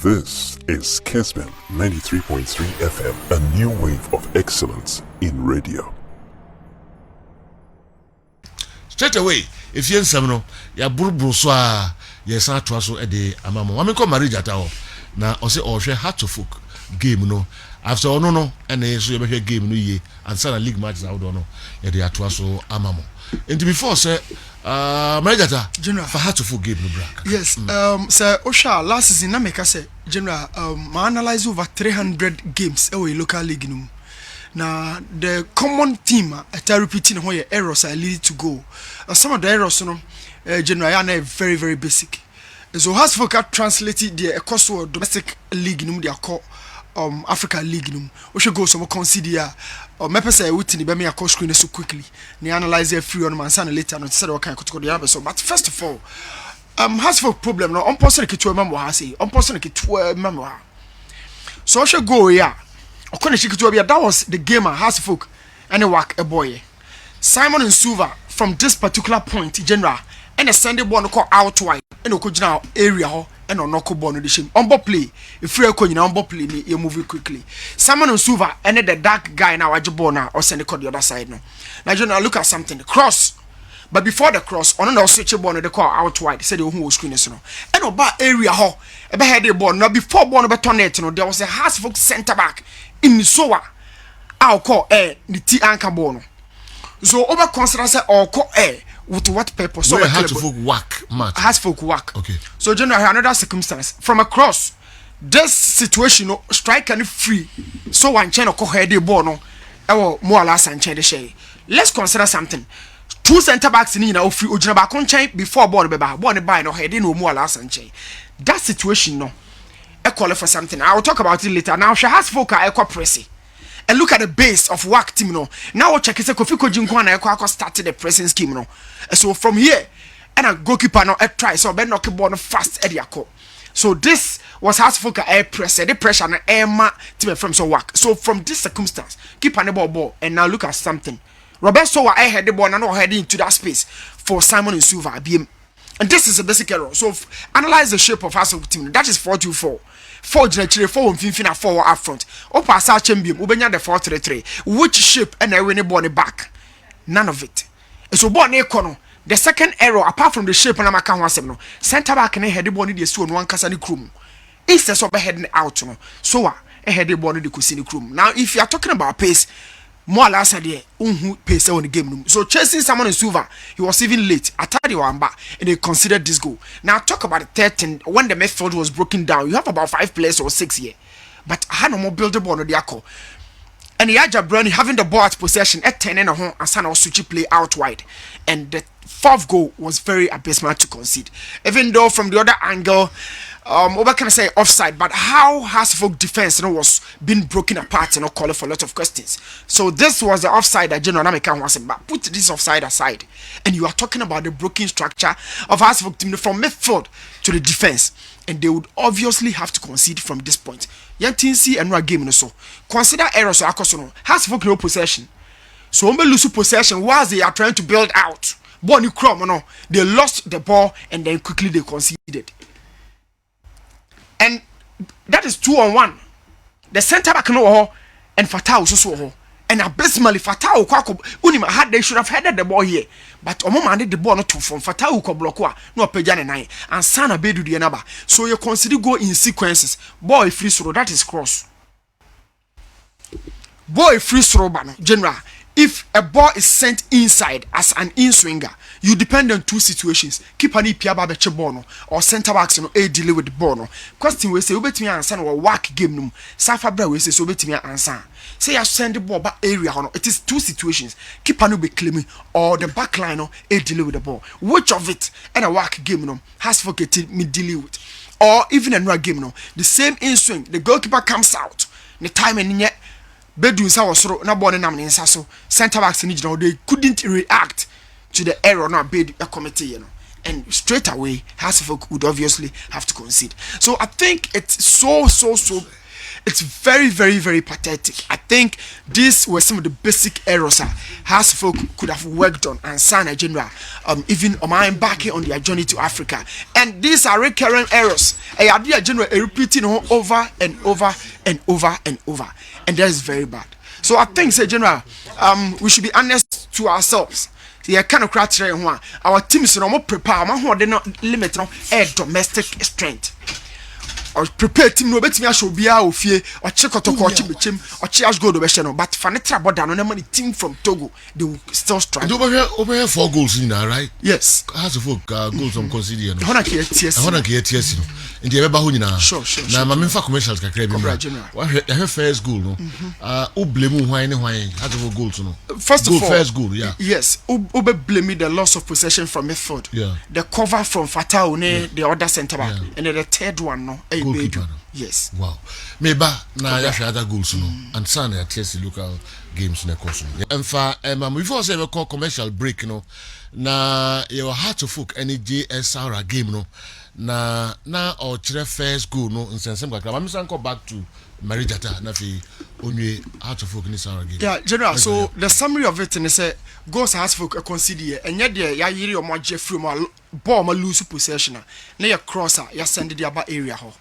This is Kessben 93.3 FM, a new wave of excellence in radio. Straight away, if you're in ya buruburu so a yes na to so e de amamo. Wa me ko marriage atawo na o se o hwe heart to folk game no. After ono no ene so ye be hwe game no ye and sana league matches out no ye de ato so amamo. And before say marriage ata general for heart to folk game no bra. Yes, sir Osha last season na make say general ma analyze over 300 games e we local league no. Now the common theme at repeating how your errors are lead to go. Some of the errors, generally are very very basic. So has for translated the cost of domestic league they are called Africa League we should go some consider or maybe say we tin be me a screen so quickly. They analyze it free on man later and said what kind of the other. So but first of all, has for problem no on person ke 12 member has say on person ke 12 member. So we should go here. That was the game has folk and a work a boy. Simon and Suva from this particular point, general, and a Sunday born call out wide and a coaching area and on knock born edition. On play, if you're going on play, you move quickly. Simon and Suva and the dark guy now, Ajabona or send the other side. Now, general, look at something. Cross. But before the cross, on the switch born the call out wide, said the who screen is no. And about area ho, a behead born. Now before born about tornado, there was a house folk center back. In Saoura, I'll call the T anchor bono. So over consider say or call with what purpose? So had to folk whack match. Has folk whack. Okay. So generally another circumstance from across this situation, strike and free. So one channel call head bono. Our more last and change the let's consider something. Two center backs in now free Ojina chain before born beba born by no head no more last and chain. That situation no. I call it for something. I will talk about it later. Now she has folk equal pressing. And look at the base of work team no. Now we'll check it. Kofi Kojinkwana equal started the pressing scheme no. So from here, and a goalkeeper no a try so Ben knock ball fast Ediako. So this was has folk air press the pressure and air ma team from so work. So from this circumstance, keep on the ball and now look at something. Robert Saoura I had the ball and now heading into that space for Simon and Suva BM. And this is a basic error. So analyze the shape of Hasselhoff team. That is 4-2-4. 4 generally 4 on 4 up front. Opa sa champion ubenya the 4-3-3. Which shape and I win a ball back? None of it. And so born econo. The second error apart from the shape and Amaka wasem no. Center back and head the ball the so one kasani krum. Instead of heading out no. So a head the ball the kusini krum. Now if you are talking about pace, more last idea pace on the game. So chasing someone in Suva, he was even late. Atadi Wamba and they considered this goal. Now talk about the 13 when the midfield was broken down. You have about 5 players or 6 here. But I had no more buildable on the Diako. And the Aja Brownie having the ball at possession at 10 and a home and Sana switch play out wide. And the 4th goal was very abysmal to concede. Even though from the other angle, what can I say, offside, but how has folk defense was being broken apart and calling for a lot of questions. So this was the offside that General American was saying, but put this offside aside and you are talking about the broken structure of Hasselhoff team from midfield to the defense, and they would obviously have to concede from this point. Yantinsi and Ra game so consider errors or Akosono Hasselhoff no possession. So when they lose possession whilst they are trying to build out, Bonnie Crom, no, they lost the ball and then quickly they conceded. And that is 2-on-1. The center back no and Fatah so and abysmally Fatah kwako unima had they should have headed the ball here, but omoma did the ball not to from Fatah ko block no pejane nine and Sana bedu the number. So you consider go in sequences. Boy free throw, that is cross. Boy free throw bano general. If a ball is sent inside as an in-swinger, you depend on 2 situations. Keep an ipiaba beche bono or center backs no a deal with the bono. Question we say obetimi answer no work game no. Safa bra we say so obetimi answer. Say you send the ball back area no. It is 2 situations. Keep an be claiming or the back line no a deal with the ball. Which of it and a work game no has forgetted me deal with. Or even a no game no. The same in-swing, the goalkeeper comes out. The time and yet Bedun sa was na ball na mnensa so center backs ni they couldn't react to the error na bed a committee, you know, and straight away Hasselhoff would obviously have to concede. So I think it's so It's very, very, very pathetic. I think these were some of the basic errors House folk could have worked on and signed a general, even embarking on their journey to Africa. And these are recurrent errors. A idea general repeating over and over and over and over, and that is very bad. So I think, say general, we should be honest to ourselves. Yeah, kind of criteria one. Our teams no more prepare. My who they not limit no domestic strength. Or prepare team no bet me show bia ofie or check otoko or chim or check go do be no, but fanitra boda no money team from Togo they will still strike. Over here 4 goals in there, right? Yes. Has a folk goals on consider no. Hona ke TS. Hona ke TS no. Ndi eba ho nyina. Sure. Na ma memfa commercials kakra bi no. Wa hwe first goal no. O blame hwan ne hwan has a goals no. First of all, first goal, yeah. Yes, Ube blame the loss of possession from midfield. Yeah. The cover from Fatah the other centre back, and then the third one no. Goalkeeper. Yes. Wow. Meba na ya hwe other goals no. And san ya TS local games na course no. Emfa before say we call commercial break no. Na your heart to folk any JS Saoura game no. Na or chere first goal no nsensem kakra. Ma misan go back to Marijata na fi onwe heart to folk ni Saoura game. Yeah, general. So the summary of it is say goals has folk concede and yet there ya yiri omo Jeffrey mo ball ma lose possession na ya crosser ya send the aba area ho.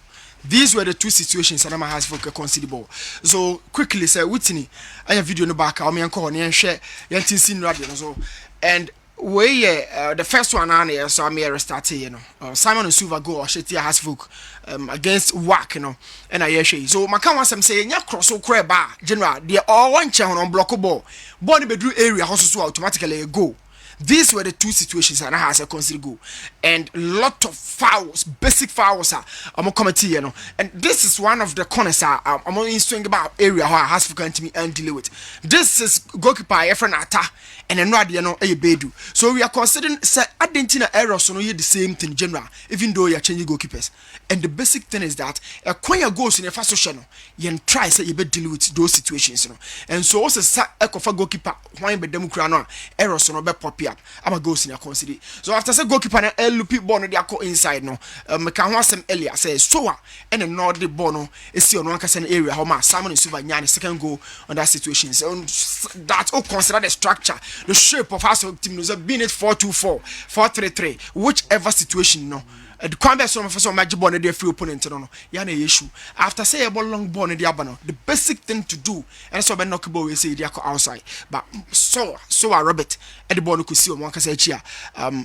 These were the two situations that Adama has for considerable. So quickly say Whitney, I have video no back. I mean, call and share. Yantin radio so and we the first one on here. So I'm here starting. You know, Simon and Suva go or Shetia has folk against WAC. You know, and I hear so. Maka was saying ya cross so creba general. They all one channel on block ball. Body bedroom area also so automatically a go. These were the two situations and I has a consider goal and lot of fouls, basic fouls I'm committee, you know. And this is one of the corners I'm only swing about area how I has for me and deal with. This is goalkeeper Efrenata and then you know a bedu. So we are considering say Argentina errors so no the same thing general, even though you are changing goalkeepers. And the basic thing is that when you goes in a first social, you try say you be deal with those situations, you know. And so also a goalkeeper when be democrat errors so no be pop up. I'm a go senior consider. So after say goalkeeper na LP ball no dey go inside no. Me can ho asem earlier say Saoura and the north the ball no e see on one kase area how ma Simon and Suva nya the second goal on that situation. So that all consider the structure, the shape of our team no being it 4-2-4, 4-3-3, whichever situation no. The combat some for some magic ball the free opponent no ya na issue after say a ball long ball the abano the basic thing to do and so be knock ball we say they go outside but so Robert at the ball could see on one case here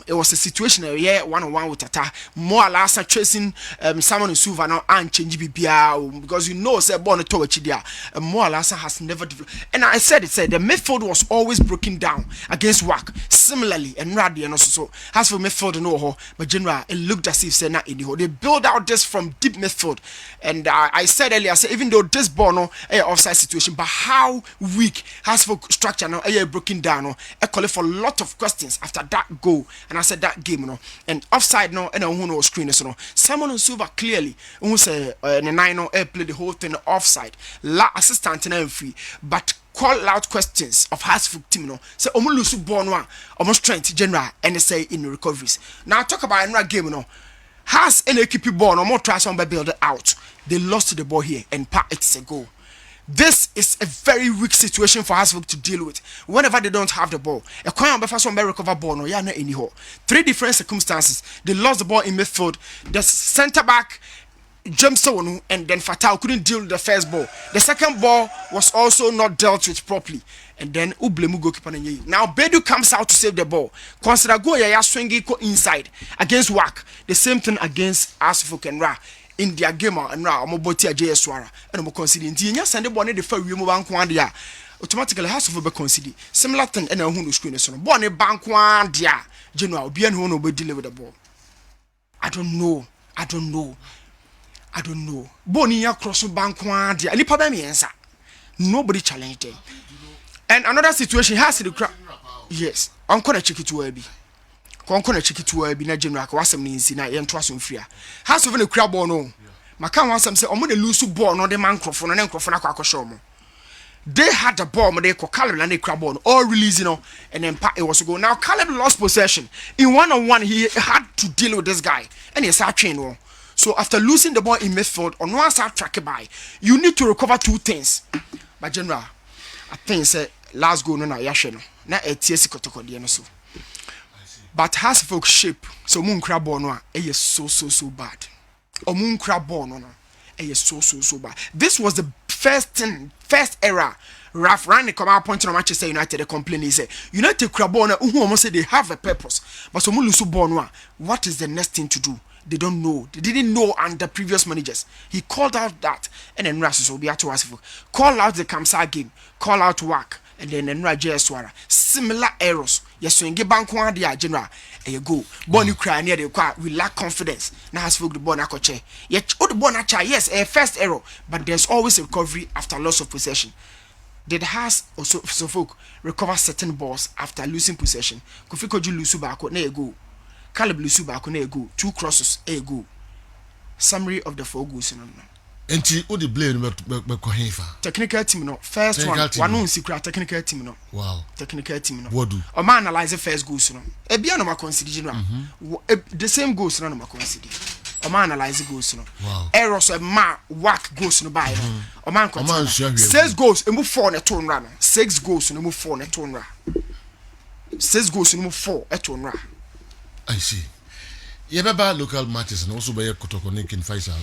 it was a situation where 1-on-1 with Tata more last tracing Simon and Suva now and change BBR because you know say ball to which there more last has never developed and I said the midfield was always broken down against WAC similarly and Radi and also so as for midfield no but general it looked as if say not in the hole. They build out this from deep midfield, and I said earlier, say even though this ball no offside situation, but how weak has for structure now broken down no, I call it for a lot of questions after that goal, and I said that game no, and offside no, and who no screen so no. Simon and Suva clearly who say the 9 no play the whole thing offside, la assistant and free, but call out questions of Hasford team no say omo lose ball no omo strength general and say in recoveries. Now talk about another game no. Has any keep ball no more try some build it out. They lost the ball here and it's a goal. This is a very weak situation for Hasford to deal with. Whenever they don't have the ball, a coin before some recover ball no ya na anyhow. 3 different circumstances. They lost the ball in midfield. The centre back Jameson and then Fatal couldn't deal with the first ball. The second ball was also not dealt with properly. And then Ublemu goalkeeper now Bedu comes out to save the ball. Consider go ya swingy go inside against WAC. The same thing against Asifuk and Ra in their game and Ra Omoboti JS Saoura. And I'm considering the send the ball the fair we move on dia. Automatically has to be considered. Similar thing and a who screen so born a bank one dia. General be and who no be deal with the ball. I don't know. Boni ya cross bank one dia. Nipa be me answer. Nobody challenged them. And another situation has the crowd. Yes, I'm gonna check it to Abi. I'm gonna check it to Abi na general ka wasam ni nsi na ye nto aso mfria. Has of the crowd ball no. Maka wasam say omo de lose ball no de man crofo no na crofo na akosho mo. They had the ball, but they call Caleb and they crab on all releasing and then it was to go. Now Caleb lost possession. In 1-on-1, he had to deal with this guy. And he started training. So after losing the ball in midfield, on one side track by, you need to recover 2 things. But general, I think say last goal no na yahwe no. Na etiesi kotokode no so. But has folk shape. So moon crab ball no is so bad. Or moon crab ball no is so bad. This was the first error. Ralph Rani come out pointing on Manchester United. The complaint is United crab ball who almost say they have a purpose, but so lose ball no. What is the next thing to do? They don't know. They didn't know under previous managers. He called out that, and then Rasus will be at us. Call out the Kamsa game. Call out work. And then Raja Saoura. Similar errors. Yes, when you bank one day, general, and you go. Bonnie cry near the car. We lack confidence. Now has spoke the ball nakoche. Yet, the ball yes, a first error, but there's always a recovery after loss of possession. Did has also so folk recover certain balls after losing possession? Kofi Koju lose back, na go. Caleb lose back, na go. 2 crosses, a go. Summary of the 4 goals. Enti o the blame be kohefa. Technical team no. First one no secret technical team no. Wow. Technical team no. What do? O man analyze first goals no. E bia no ma consider general. The same goals no ma consider. O man analyze goals no. Wow. Errors o man work goals no by no. O man consider. 6 goals e move 4 na to nra no. 6 goals no move 4 na to nra. 6 goals no move 4 na to nra. I see. Yebeba local matches and also by Kotoko Nick in Faisal.